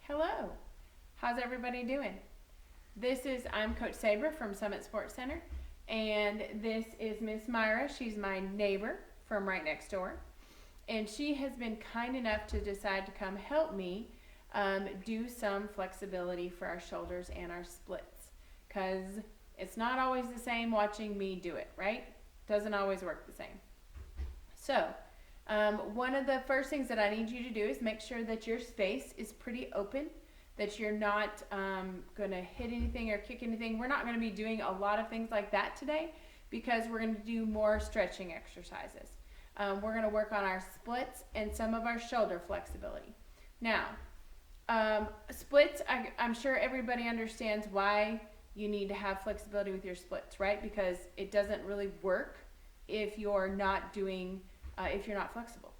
Hello. How's everybody doing? I'm Coach Sabra from Summit Sports Center, and this is Miss Myra. She's my neighbor from right next door, and she has been kind enough to decide to come help me do some flexibility for our shoulders and our splits, because it's not always the same watching me do it, right? Doesn't always work the same. So, one of the first things that I need you to do is make sure that your space is pretty open, that you're not going to hit anything or kick anything. We're not going to be doing a lot of things like that today because we're going to do more stretching exercises. We're going to work on our splits and some of our shoulder flexibility. Now, splits, I'm sure everybody understands why you need to have flexibility with your splits, right? Because it doesn't really work if you're not flexible.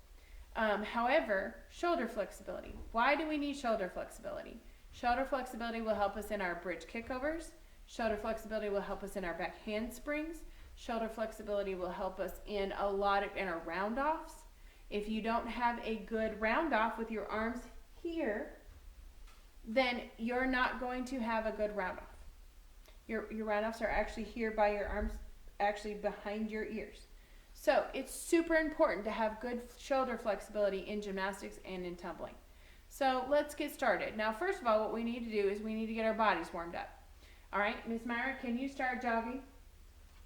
However, shoulder flexibility. Why do we need shoulder flexibility? Shoulder flexibility will help us in our bridge kickovers. Shoulder flexibility will help us in our back handsprings. Shoulder flexibility will help us in our round offs. If you don't have a good round off with your arms here, then you're not going to have a good round off. Your round offs are actually here by your arms, actually behind your ears. So it's super important to have good shoulder flexibility in gymnastics and in tumbling. So let's get started. Now, first of all, what we need to do is we need to get our bodies warmed up. All right, Miss Myra, can you start jogging?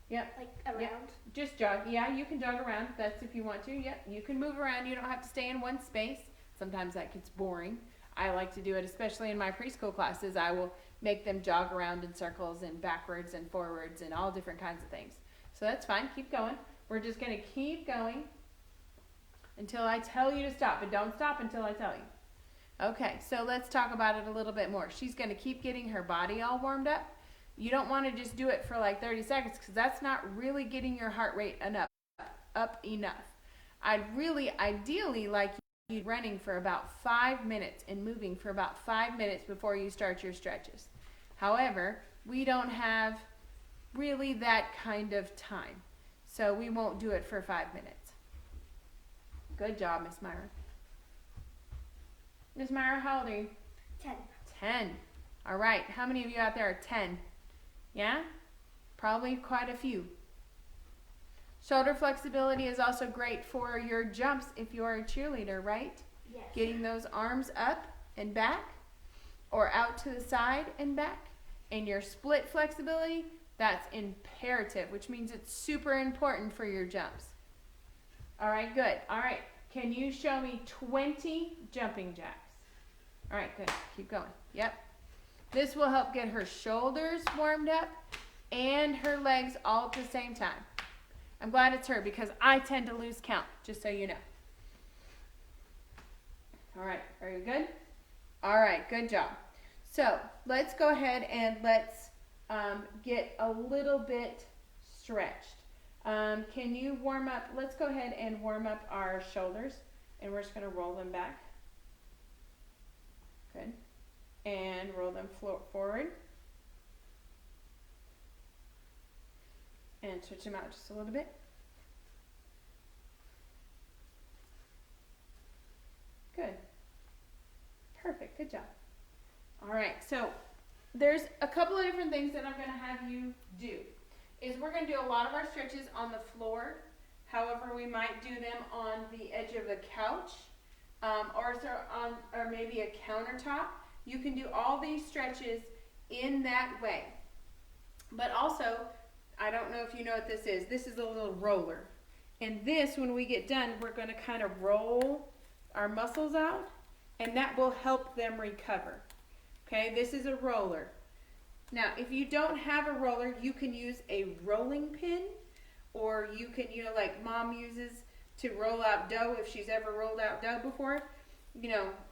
Yep. Like around? Yep. Just jog. Yeah, you can jog around. That's if you want to. Yep. You can move around. You don't have to stay in one space. Sometimes that gets boring. I like to do it, especially in my preschool classes. I will make them jog around in circles and backwards and forwards and all different kinds of things. So that's fine. Keep going. We're just going to keep going until I tell you to stop, but don't stop until I tell you. Okay, so let's talk about it a little bit more. She's going to keep getting her body all warmed up. You don't want to just do it for like 30 seconds because that's not really getting your heart rate up enough. I'd really ideally like you running for about 5 minutes and moving for about 5 minutes before you start your stretches. However, we don't have really that kind of time. So we won't do it for 5 minutes. Good job, Miss Myra. Miss Myra, how old are you? 10. 10. All right. How many of you out there are 10? Yeah? Probably quite a few. Shoulder flexibility is also great for your jumps if you are a cheerleader, right? Yes. Getting those arms up and back or out to the side and back. And your split flexibility, that's imperative, which means it's super important for your jumps. All right, good. All right, can you show me 20 jumping jacks? All right, good. Keep going. Yep. This will help get her shoulders warmed up and her legs all at the same time. I'm glad it's her because I tend to lose count, just so you know. All right, are you good? All right, good job. So let's go ahead and let's get a little bit stretched. Can you warm up? Let's go ahead and warm up our shoulders, and we're just going to roll them back. Good. And roll them forward. And switch them out just a little bit. Good. Perfect. Good job. All right. So there's a couple of different things that I'm going to have you do. We're going to do a lot of our stretches on the floor. However, we might do them on the edge of a couch or maybe a countertop. You can do all these stretches in that way. But also, I don't know if you know what this is. This is a little roller. And this, when we get done, we're going to kind of roll our muscles out, and that will help them recover. Okay, this is a roller. Now, if you don't have a roller, you can use a rolling pin, or you can, like Mom uses to roll out dough if she's ever rolled out dough before.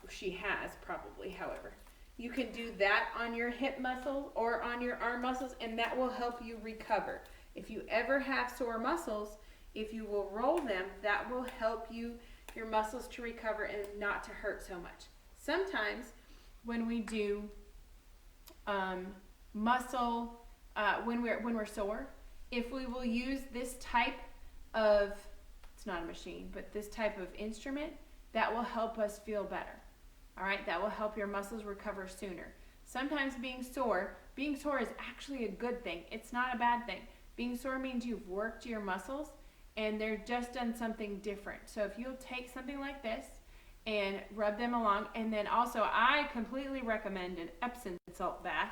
She has probably, however. You can do that on your hip muscle or on your arm muscles, and that will help you recover. If you ever have sore muscles, if you will roll them, that will help your muscles to recover and not to hurt so much. Sometimes when we do when we're sore, if we will use this type of, it's not a machine, but this type of instrument, that will help us feel better. All right, that will help your muscles recover sooner. Sometimes being sore is actually a good thing. It's not a bad thing. Being sore means you've worked your muscles and they're just done something different. So if you'll take something like this and rub them along, and then also I completely recommend an Epsom salt bath.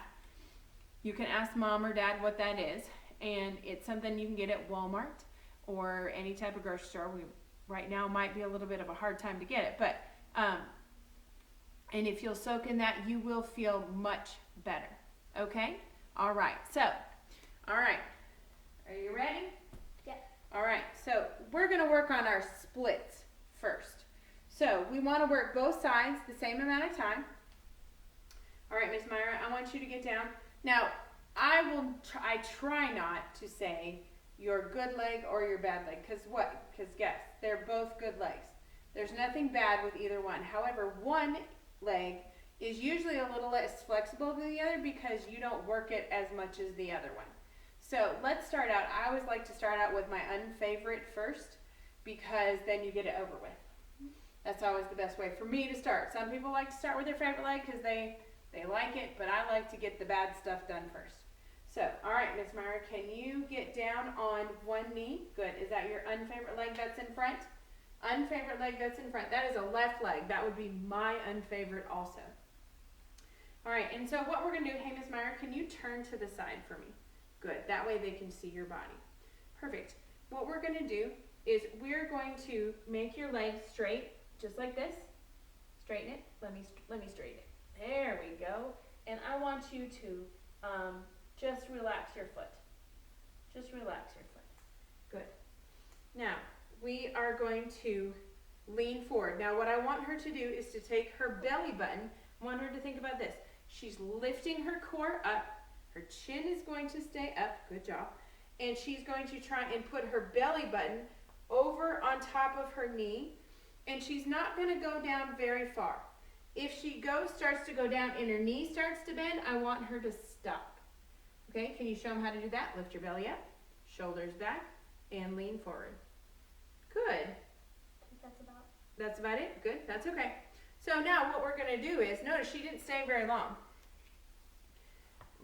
You can ask mom or dad what that is, and it's something you can get at Walmart or any type of grocery store. Right now might be a little bit of a hard time to get it, but and if you'll soak in that, you will feel much better. Okay? All right. So, all right. Are you ready? Yeah. All right. So, we're going to work on our splits first. So, we want to work both sides the same amount of time. All right, Miss Myra, I want you to get down. Now, I try not to say your good leg or your bad leg, because guess, they're both good legs. There's nothing bad with either one. However, one leg is usually a little less flexible than the other because you don't work it as much as the other one. So let's start out. I always like to start out with my unfavorite first because then you get it over with. That's always the best way for me to start. Some people like to start with their favorite leg because they like it, but I like to get the bad stuff done first. So, all right, Miss Myra, can you get down on one knee? Good. Is that your unfavorite leg that's in front? Unfavorite leg that's in front. That is a left leg. That would be my unfavorite also. All right, and so what we're going to do, hey, Miss Myra, can you turn to the side for me? Good. That way they can see your body. Perfect. What we're going to do is we're going to make your leg straight, just like this. Straighten it. Let me straighten it. There we go. And I want you to just relax your foot. Just relax your foot. Good. Now, we are going to lean forward. Now, what I want her to do is to take her belly button. I want her to think about this. She's lifting her core up. Her chin is going to stay up. Good job. And she's going to try and put her belly button over on top of her knee. And she's not going to go down very far. If she starts to go down and her knee starts to bend, I want her to stop. Okay, can you show them how to do that? Lift your belly up, shoulders back, and lean forward. Good. I think That's about it? Good, that's okay. So now what we're going to do is, notice she didn't stay very long.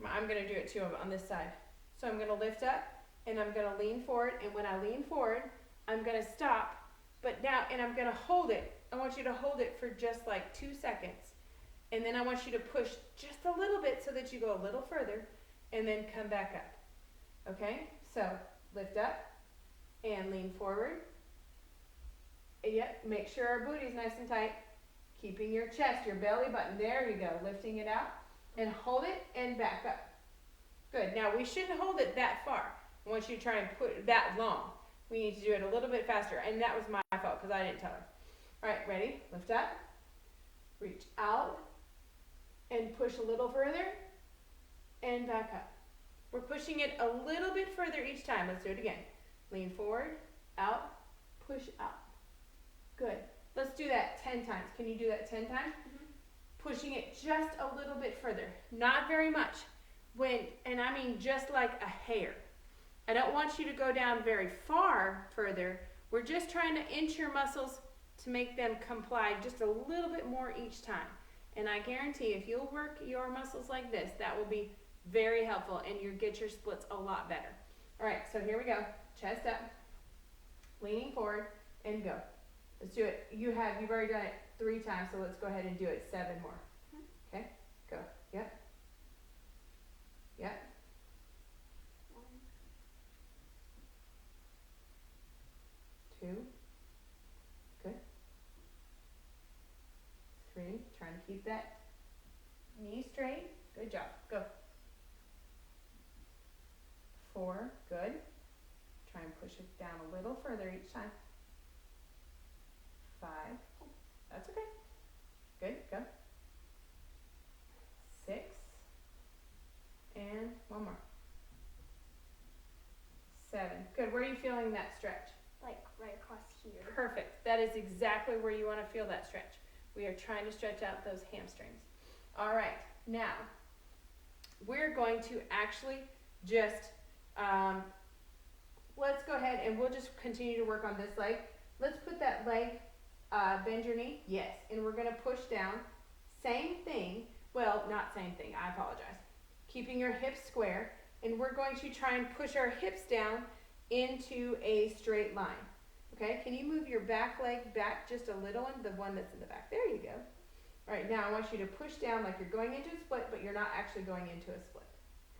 I'm going to do it too on this side. So I'm going to lift up, and I'm going to lean forward, and when I lean forward, I'm going to stop, and I'm going to hold it. I want you to hold it for just like 2 seconds. And then I want you to push just a little bit so that you go a little further and then come back up. Okay? So lift up and lean forward. Yep, make sure our booty's nice and tight. Keeping your chest, your belly button. There you go. Lifting it out. And hold it and back up. Good. Now we shouldn't hold it that far. I want you to try and put it that long. We need to do it a little bit faster. And that was my fault because I didn't tell her. All right, ready? Lift up, reach out, and push a little further, and back up. We're pushing it a little bit further each time. Let's do it again. Lean forward, out, push up. Good. Let's do that 10 times. Can you do that 10 times? Mm-hmm. Pushing it just a little bit further. Not very much. And I mean just like a hair. I don't want you to go down very far further. We're just trying to inch your muscles to make them comply just a little bit more each time. And I guarantee if you'll work your muscles like this, that will be very helpful and you'll get your splits a lot better. All right, so here we go. Chest up, leaning forward, and go. Let's do it. You've already done it 3 times, so let's go ahead and do it 7 more. Okay, go. Yep. Yep. 2. Good. 3. Trying to keep that knee straight. Good job. Go. 4. Good. Try and push it down a little further each time. 5. That's okay. Good. Go. 6. And 1 more. 7. Good. Where are you feeling that stretch? like right across here. Perfect. That is exactly where you want to feel that stretch. We are trying to stretch out those hamstrings. All right. Now, we're going to actually just, let's go ahead and we'll just continue to work on this leg. Let's put that leg, bend your knee. Yes. And we're going to push down Same thing, well, not same thing, I apologize. Keeping your hips square, and we're going to try and push our hips down into a straight line. Okay, can you move your back leg back just a little, and the one that's in the back? There you go. All right, now I want you to push down like you're going into a split, but you're not actually going into a split.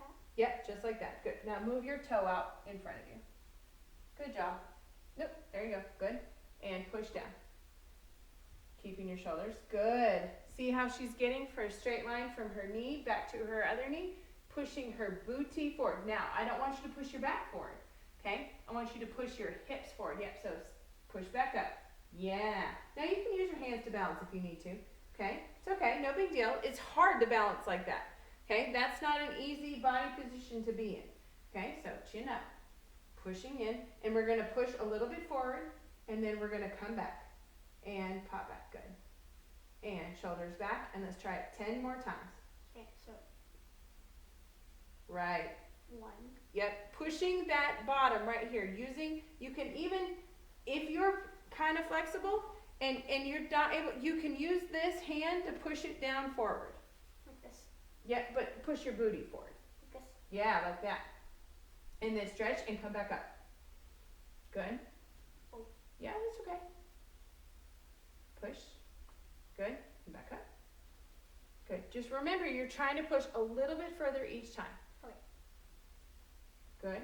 Okay. Yep, just like that. Good. Now move your toe out in front of you. Good job. Nope, there you go. Good. And push down. Keeping your shoulders. Good. See how she's getting for a straight line from her knee back to her other knee? Pushing her booty forward. Now, I don't want you to push your back forward. Okay? I want you to push your hips forward. Yep, so push back up. Yeah. Now you can use your hands to balance if you need to. Okay? It's okay. No big deal. It's hard to balance like that. Okay? That's not an easy body position to be in. Okay? So chin up. Pushing in. And we're going to push a little bit forward. And then we're going to come back. And pop back. Good. And shoulders back. And let's try it 10 more times. Okay, so Right. 1. Yep. Pushing that bottom right here. You can even, if you're kind of flexible and you're not able, you can use this hand to push it down forward. Like this. Yeah, but push your booty forward. Like this. Yeah, like that. And then stretch and come back up. Good. Oh. Yeah, that's okay. Push. Good. And back up. Good. Just remember, you're trying to push a little bit further each time. Okay. Good.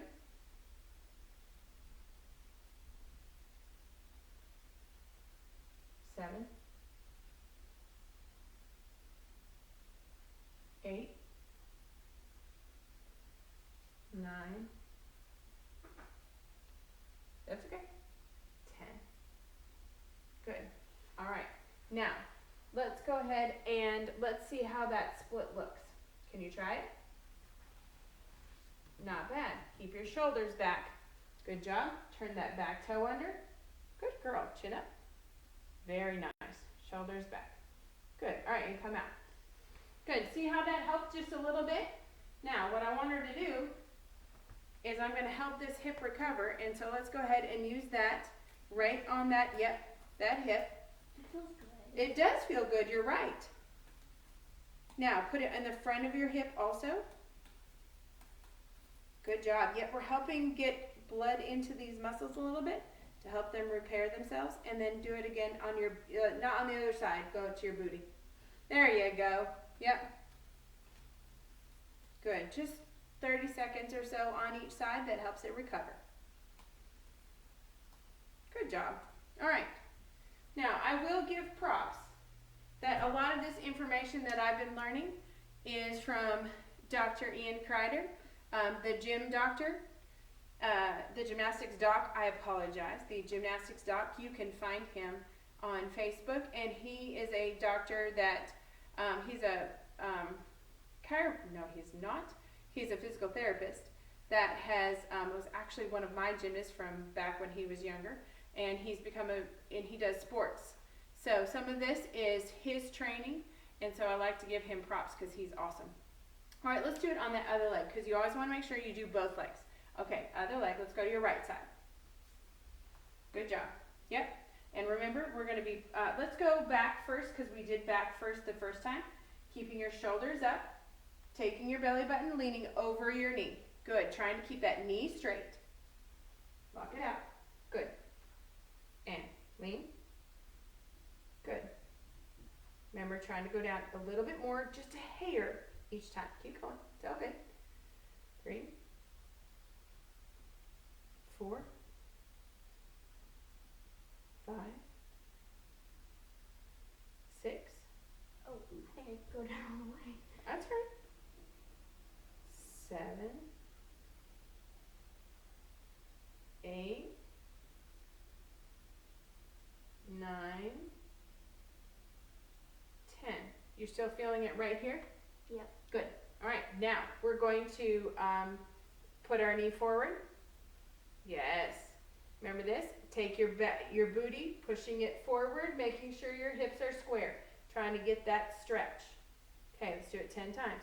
Seven. 8. 9. That's okay. 10. Good. All right. Now, let's go ahead and let's see how that split looks. Can you try it? Not bad. Keep your shoulders back. Good job. Turn that back toe under. Good girl. Chin up. Very nice. Shoulders back. Good. All right, and come out. Good. See how that helped just a little bit? Now, what I want her to do is I'm going to help this hip recover, and so let's go ahead and use that right on that, that hip. It feels good. It does feel good, you're right. Now, put it in the front of your hip also. Good job. Yep, we're helping get blood into these muscles a little bit to help them repair themselves, and then do it again on your, not on the other side, go to your booty. There you go. Yep. Good. Just 30 seconds or so on each side. That helps it recover. Good job. All right. Now, I will give props that a lot of this information that I've been learning is from Dr. Ian Kreider, the gym doctor, the gymnastics doc. I apologize. The gymnastics doc, you can find him on Facebook, and he is a doctor that, he's a no, he's not. He's a physical therapist that has was actually one of my gymnasts from back when he was younger, and he's become and he does sports. So some of this is his training, and so I like to give him props because he's awesome. All right, let's do it on that other leg because you always want to make sure you do both legs. Okay, other leg. Let's go to your right side. Good job. Yep. And remember, we're going to be, let's go back first because we did back first the first time. Keeping your shoulders up, taking your belly button, leaning over your knee. Good. Trying to keep that knee straight. Lock it out. Good. And lean. Good. Remember, trying to go down a little bit more, just a hair each time. Keep going. It's all good. 3, 4, 5, 6. Oh, I think I go down all the way. That's right. 7, 8, 9, 10. You're still feeling it right here? Yep. Good. All right. Now we're going to put our knee forward. Yes. Remember this? Take your booty, pushing it forward, making sure your hips are square. Trying to get that stretch. Okay, let's do it 10 times.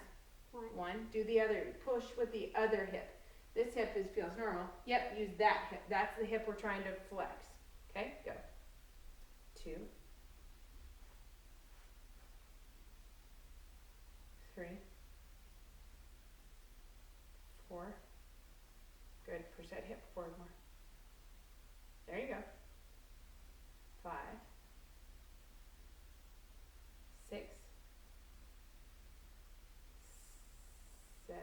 1. Do the other. Push with the other hip. This hip feels normal. Yep, use that hip. That's the hip we're trying to flex. Okay, go. 2. push that hip forward more. There you go. 5, 6, 7,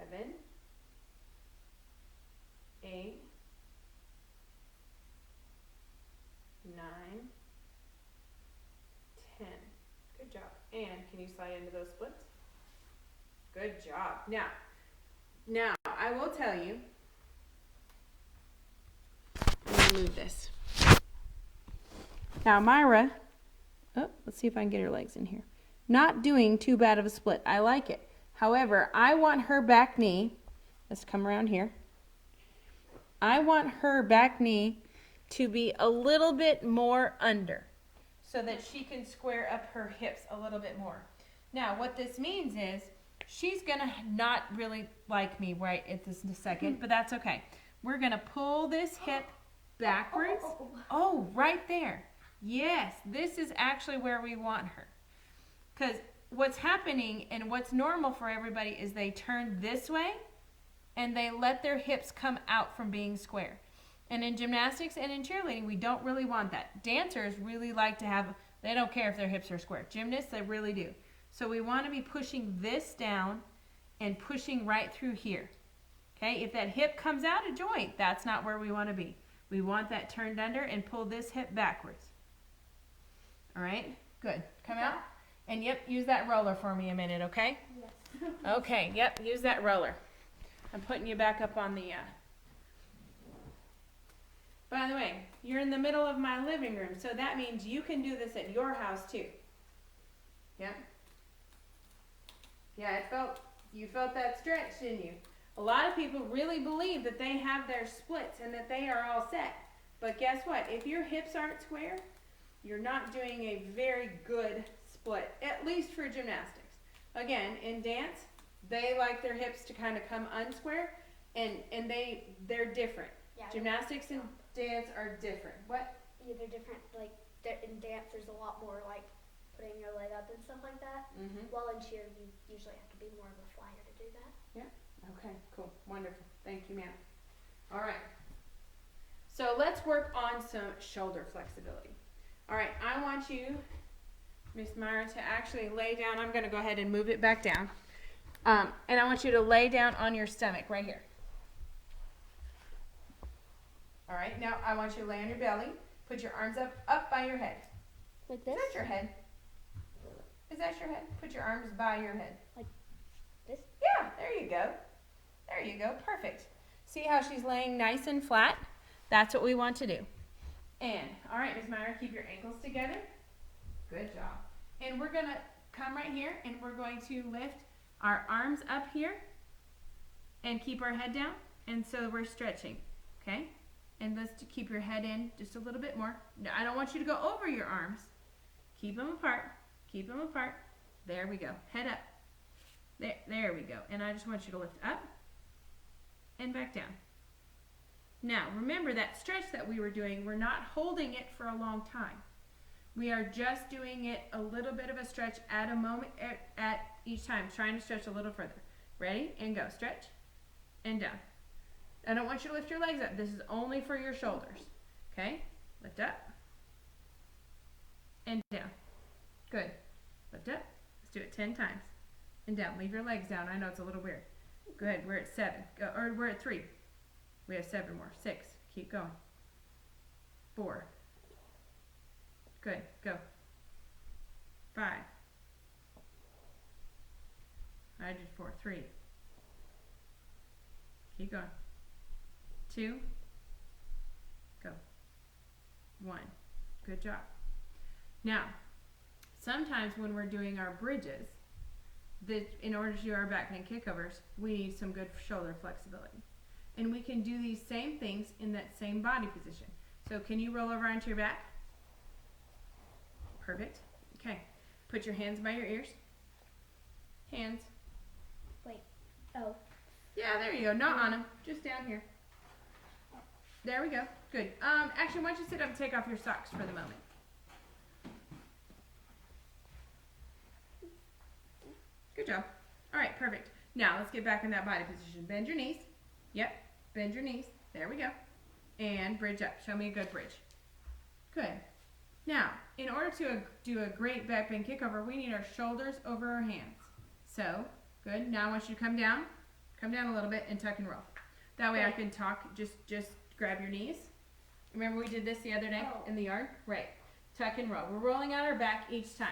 8, 9, 10. Good job. And can you slide into those splits? Good job. Now I will tell you. I'm going to move this. Now Myra, let's see if I can get her legs in here. Not doing too bad of a split. I like it. However, I want her back knee, let's come around here. I want her back knee to be a little bit more under so that she can square up her hips a little bit more. Now, what this means is she's going to not really like me right at this second, but that's okay. We're going to pull this hip backwards. Oh, right there. Yes, this is actually where we want her. Because what's happening and what's normal for everybody is they turn this way and they let their hips come out from being square. And in gymnastics and in cheerleading, we don't really want that. Dancers really like to have, they don't care if their hips are square. Gymnasts, they really do. So we want to be pushing this down and pushing right through here. Okay, if that hip comes out of joint, that's not where we want to be. We want that turned under and pull this hip backwards. All right, good. Come out. And yep, use that roller for me a minute, okay? Yes. Okay, yep, use that roller. I'm putting you back up on the, By the way, you're in the middle of my living room, so that means you can do this at your house too. Yep. Yeah, you felt that stretch, didn't you? A lot of people really believe that they have their splits and that they are all set. But guess what? If your hips aren't square, you're not doing a very good split, at least for gymnastics. Again, in dance, they like their hips to kind of come unsquare, and they're different. Yeah, Gymnastics and dance are different. What? Yeah, they're different. Like in dance, there's a lot more like putting your leg up and stuff like that. Mm-hmm. While in cheer, you usually have to be more of a flyer to do that. Yeah. Okay, cool. Wonderful. Thank you, ma'am. All right. So let's work on some shoulder flexibility. All right, I want you, Miss Myra, to actually lay down. I'm going to go ahead and move it back down. And I want you to lay down on your stomach right here. All right, now I want you to lay on your belly. Put your arms up by your head. Like this? Is that your head? Is that your head? Put your arms by your head. Like this? Yeah, there you go. There you go. Perfect. See how she's laying nice and flat? That's what we want to do. And, all right, Ms. Myra, keep your ankles together. Good job. And we're going to come right here, and we're going to lift our arms up here and keep our head down. And so we're stretching, okay? And let's keep your head in just a little bit more. No, I don't want you to go over your arms. Keep them apart. Keep them apart. There we go. Head up. There we go. And I just want you to lift up and back down. Now, remember that stretch that we were doing, we're not holding it for a long time. We are just doing it a little bit of a stretch at a moment at each time, trying to stretch a little further. Ready? And go. Stretch and down. I don't want you to lift your legs up. This is only for your shoulders. Okay? Lift up and down. Good. Lift up. Let's do it 10 times. And down. Leave your legs down. I know it's a little weird. Go ahead. We're at 7. Or we're at 3. We have 7 more. 6. Keep going. 4. Good. Go. 5. I did 4. 3. Keep going. 2. Go. 1. Good job. Now, sometimes when we're doing our bridges, in order to do our backhand kickovers, we need some good shoulder flexibility. And we can do these same things in that same body position. So can you roll over onto your back? Perfect. Okay. Put your hands by your ears. Hands. Wait. Oh. Yeah, there you go. Not on them. Just down here. There we go. Good. Actually, why don't you sit up and take off your socks for the moment? Good job. All right, perfect. Now, let's get back in that body position. Bend your knees. Yep. Bend your knees. There we go. And bridge up. Show me a good bridge. Good. Now, in order to do a great back bend kickover, we need our shoulders over our hands. So, good. Now I want you to come down a little bit and tuck and roll. That way I can talk, just grab your knees. Remember we did this the other day in the yard? Right. Tuck and roll. We're rolling out our back each time.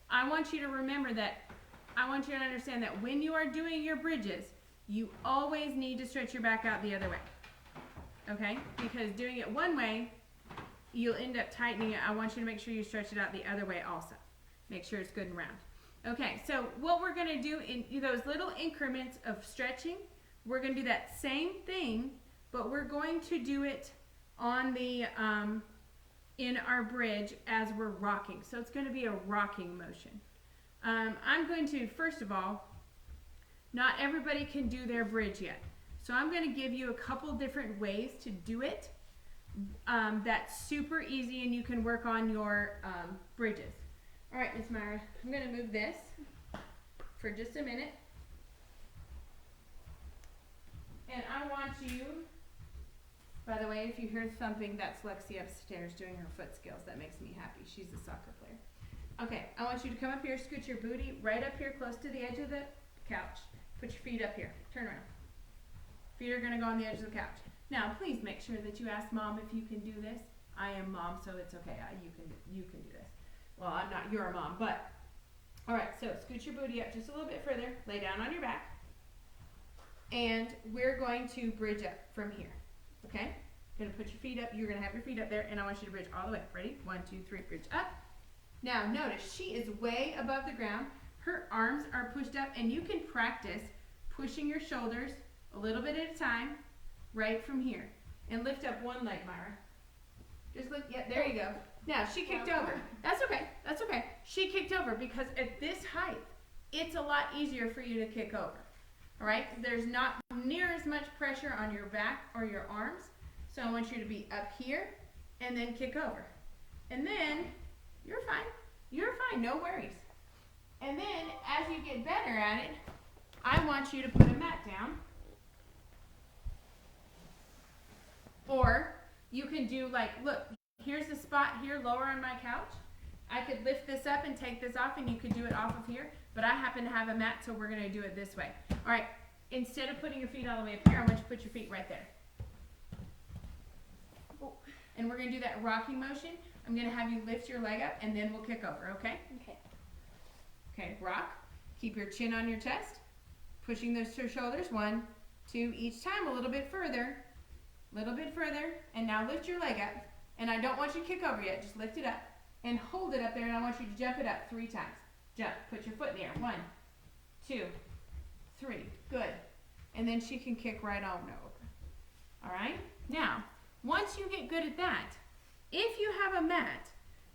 I want you to remember that, I want you to understand that when you are doing your bridges, you always need to stretch your back out the other way. Okay? Because doing it one way, you'll end up tightening it. I want you to make sure you stretch it out the other way also. Make sure it's good and round. Okay, so what we're going to do in those little increments of stretching, we're going to do that same thing, but we're going to do it on the in our bridge as we're rocking. So it's going to be a rocking motion. I'm going to, first of all, not everybody can do their bridge yet. So I'm going to give you a couple different ways to do it. That's super easy and you can work on your bridges. All right, Miss Myra, I'm going to move this for just a minute. And I want you, by the way, if you hear thumping, that's Lexi upstairs doing her foot skills. That makes me happy. She's a soccer player. Okay, I want you to come up here, scoot your booty right up here close to the edge of the couch. Put your feet up here. Turn around. Feet are going to go on the edge of the couch. Now, please make sure that you ask Mom if you can do this. I am Mom, so it's okay. You can do this. Well, I'm not your mom, but all right. So scoot your booty up just a little bit further. Lay down on your back, and we're going to bridge up from here. Okay? You're gonna put your feet up. You're gonna have your feet up there, and I want you to bridge all the way. Ready? 1, 2, 3. Bridge up. Now, notice she is way above the ground. Her arms are pushed up, and you can practice pushing your shoulders a little bit at a time, right from here, and lift up one leg, Myra. Just lift. Yeah, there you go. Now, she kicked over. That's okay. That's okay. She kicked over because at this height, it's a lot easier for you to kick over. All right? There's not near as much pressure on your back or your arms. So I want you to be up here and then kick over. And then, you're fine. You're fine. No worries. And then, as you get better at it, I want you to put a mat down. Or you can do like, look, here's a spot here lower on my couch. I could lift this up and take this off, and you could do it off of here. But I happen to have a mat, so we're going to do it this way. All right, instead of putting your feet all the way up here, I want you to put your feet right there. And we're going to do that rocking motion. I'm going to have you lift your leg up, and then we'll kick over, okay? Okay. Okay, rock. Keep your chin on your chest. Pushing those two shoulders. 1, 2, each time a little bit further. And now lift your leg up. And I don't want you to kick over yet. Just lift it up. And hold it up there, and I want you to jump it up 3 times. Jump. Put your foot in the air. 1, 2, 3. Good. And then she can kick right on over. All right? Now, once you get good at that, if you have a mat,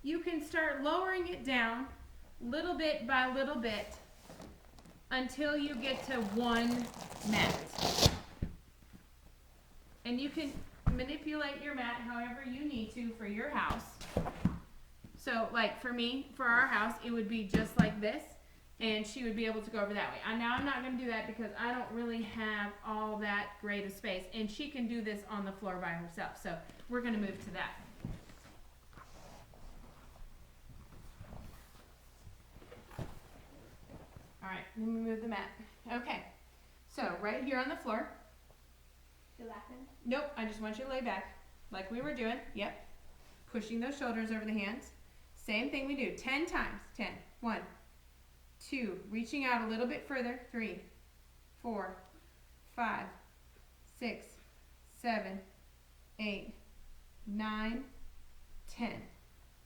you can start lowering it down little bit by little bit until you get to 1 mat. And you can manipulate your mat however you need to for your house. So, like for me, for our house, it would be just like this, and she would be able to go over that way. Now, I'm not going to do that because I don't really have all that great a space, and she can do this on the floor by herself. So, we're going to move to that. All right, let me move the mat. Okay, so right here on the floor. Go back then? Nope, I just want you to lay back like we were doing. Yep. Pushing those shoulders over the hands. Same thing we do 10 times. 10. 1, 2, reaching out a little bit further. 3, 4, 5, 6, 7, 8, 9, 10.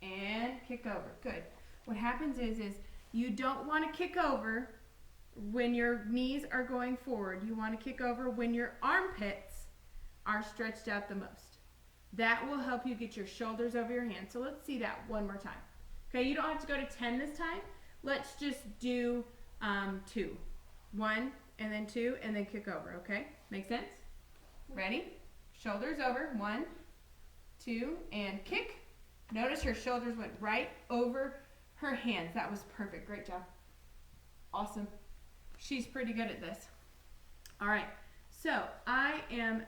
And kick over. Good. What happens is you don't want to kick over when your knees are going forward. You want to kick over when your armpits are stretched out the most. That will help you get your shoulders over your hands. So let's see that one more time. Okay, you don't have to go to 10 this time. Let's just do 2. 1 and then 2 and then kick over, okay? Make sense? Ready? Shoulders over. 1, 2, and kick. Notice her shoulders went right over her hands. That was perfect. Great job. Awesome. She's pretty good at this. All right. So I am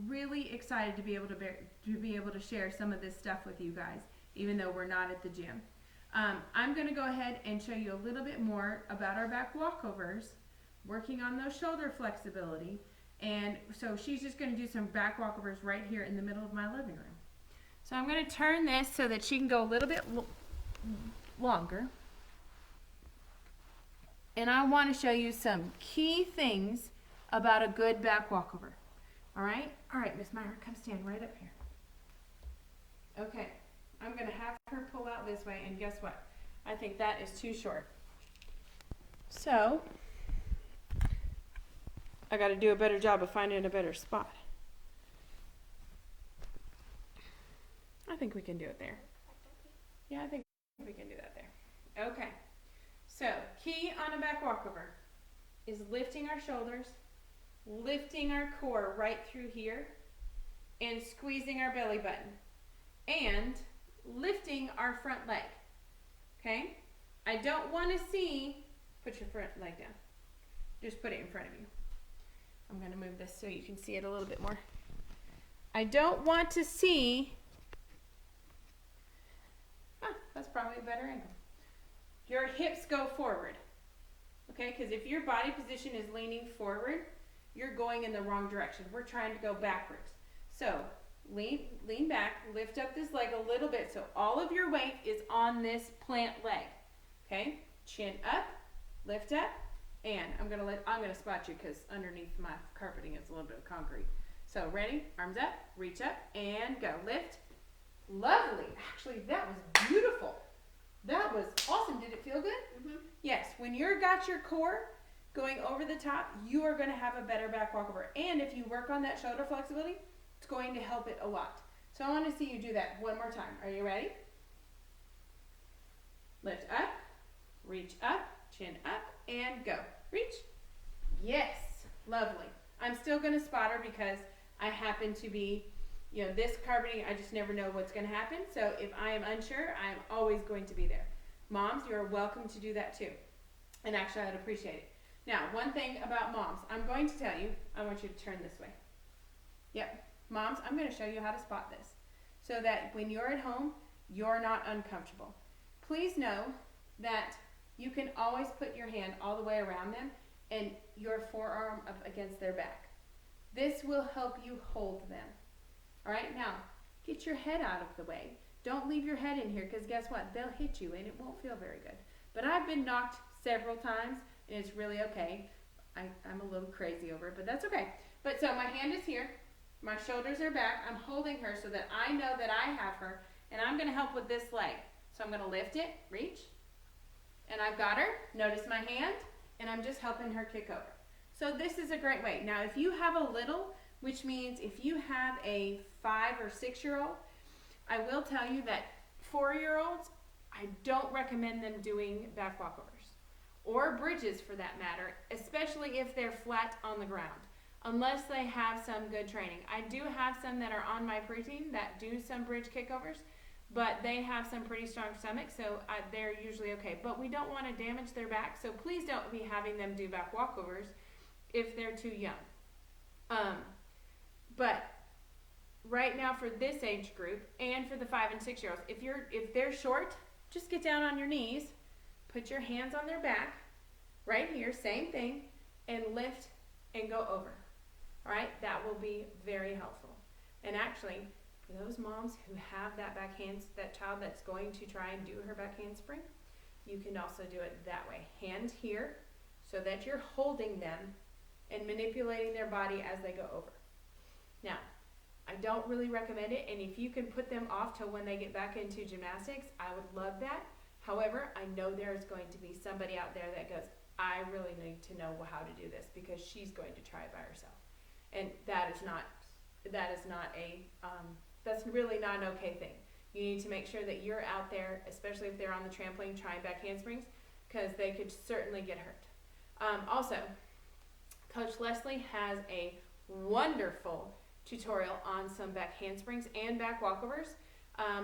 really excited to be able to share some of this stuff with you guys, even though we're not at the gym. I'm going to go ahead and show you a little bit more about our back walkovers, working on those shoulder flexibility. And so she's just going to do some back walkovers right here in the middle of my living room. So I'm going to turn this so that she can go a little bit longer. And I want to show you some key things about a good back walkover. All right? All right, Miss Myra, come stand right up here. Okay, I'm going to have her pull out this way, and guess what? I think that is too short. So, I got to do a better job of finding a better spot. I think we can do it there. Yeah, I think we can do that there. Okay, so key on a back walkover is lifting our shoulders, lifting our core right through here, and squeezing our belly button, and lifting our front leg. Okay? I don't want to see, put your front leg down. Just put it in front of you. I'm going to move this so you can see it a little bit more. I don't want to see, that's probably a better angle. Your hips go forward. Okay? Because if your body position is leaning forward, you're going in the wrong direction. We're trying to go backwards. So lean back, lift up this leg a little bit so all of your weight is on this plant leg. Okay? Chin up, lift up, and I'm gonna spot you because underneath my carpeting is a little bit of concrete. So ready? Arms up, reach up, and go. Lift. Lovely. Actually, that was beautiful. That was awesome. Did it feel good? Mm-hmm. Yes. When you've got your core going over the top, you are going to have a better back walkover. And if you work on that shoulder flexibility, it's going to help it a lot. So I want to see you do that one more time. Are you ready? Lift up, reach up, chin up, and go. Reach. Yes. Lovely. I'm still going to spot her because I happen to be, this carpeting, I just never know what's going to happen. So if I am unsure, I'm always going to be there. Moms, you're welcome to do that too. And actually, I'd appreciate it. Now, one thing about moms, I'm going to tell you, I want you to turn this way. Yep. Moms, I'm going to show you how to spot this so that when you're at home, you're not uncomfortable. Please know that you can always put your hand all the way around them and your forearm up against their back. This will help you hold them. All right, now, get your head out of the way. Don't leave your head in here because guess what? They'll hit you and it won't feel very good. But I've been knocked several times and it's really okay. I'm a little crazy over it, but that's okay. But so my hand is here. My shoulders are back. I'm holding her so that I know that I have her, and I'm going to help with this leg. So I'm going to lift it, reach, and I've got her. Notice my hand, and I'm just helping her kick over. So this is a great way. Now, if you have a little, which means if you have a 5 or 6-year-old, I will tell you that 4-year-olds, I don't recommend them doing back walkovers or bridges for that matter, especially if they're flat on the ground. Unless they have some good training. I do have some that are on my preteen that do some bridge kickovers, but they have some pretty strong stomachs, so they're usually okay. But we don't want to damage their back, so please don't be having them do back walkovers if they're too young. But right now for this age group and for the 5 and 6-year-olds, if they're short, just get down on your knees, put your hands on their back, right here, same thing, and lift and go over. All right, that will be very helpful. And actually, for those moms who have that child that's going to try and do her back handspring, you can also do it that way. Hand here so that you're holding them and manipulating their body as they go over. Now, I don't really recommend it, and if you can put them off till when they get back into gymnastics, I would love that. However, I know there's going to be somebody out there that goes, I really need to know how to do this because she's going to try it by herself. And that's really not an okay thing. You need to make sure that you're out there, especially if they're on the trampoline trying back handsprings, because they could certainly get hurt. Also, Coach Leslie has a wonderful tutorial on some back handsprings and back walkovers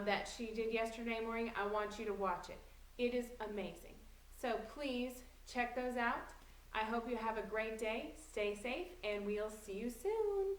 that she did yesterday morning. I want you to watch it. It is amazing. So please check those out. I hope you have a great day. Stay safe, and we'll see you soon.